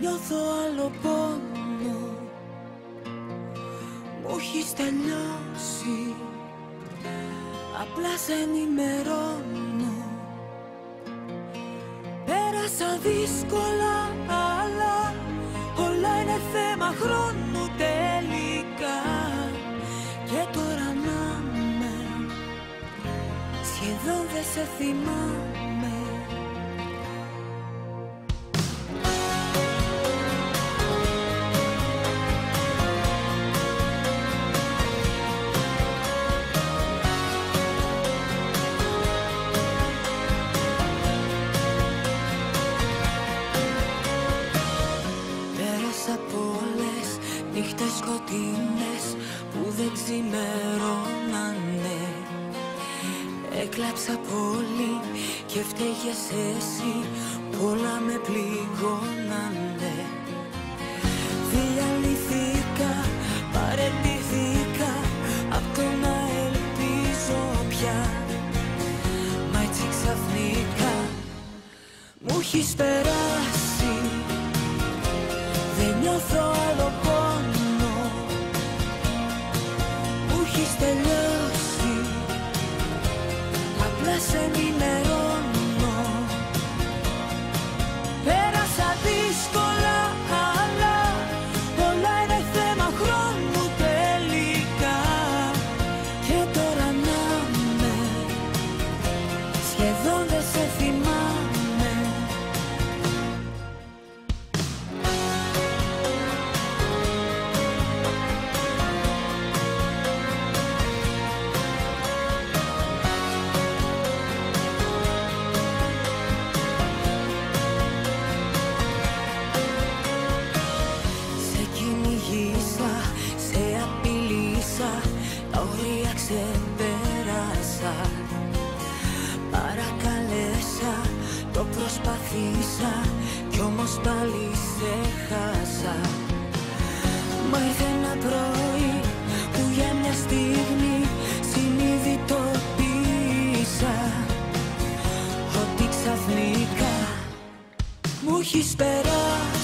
νιώθω άλλο πόνο, μου έχεις τελειώσει. Απλά σε ενημερώνω. Πέρασα δύσκολα, αλλά όλα είναι θέμα χρόνου τελικά. Και τώρα να με, σχεδόν δεν σε θυμάμαι. Νύχτες σκοτεινές που δεν ξημερώνανε. Έκλαψα πολύ και φταίγες εσύ, όλα με πληγώνανε. Διαλυθήκα, παραιτηθήκα απ' το να ελπίζω πια. Μα έτσι ξαφνικά μου έχεις περάσει. Δεν νιώθω άλλο πόνο, μου έχεις τελειώσει. Απλά σε ενημερώνω. Πέρασα δύσκολα, αλλά όλα είναι θέμα χρόνου τελικά. Και τώρα να με, σχεδόν δεν σε θυμάμαι. Σε απειλήσα, τα όρια ξεπέρασα. Παρακαλέσα, το προσπαθήσα κι όμως πάλι σε χάσα. Μα ήρθε ένα πρωί που για μια στιγμή συνειδητοποίησα ότι ξαφνικά μου έχεις περάσει.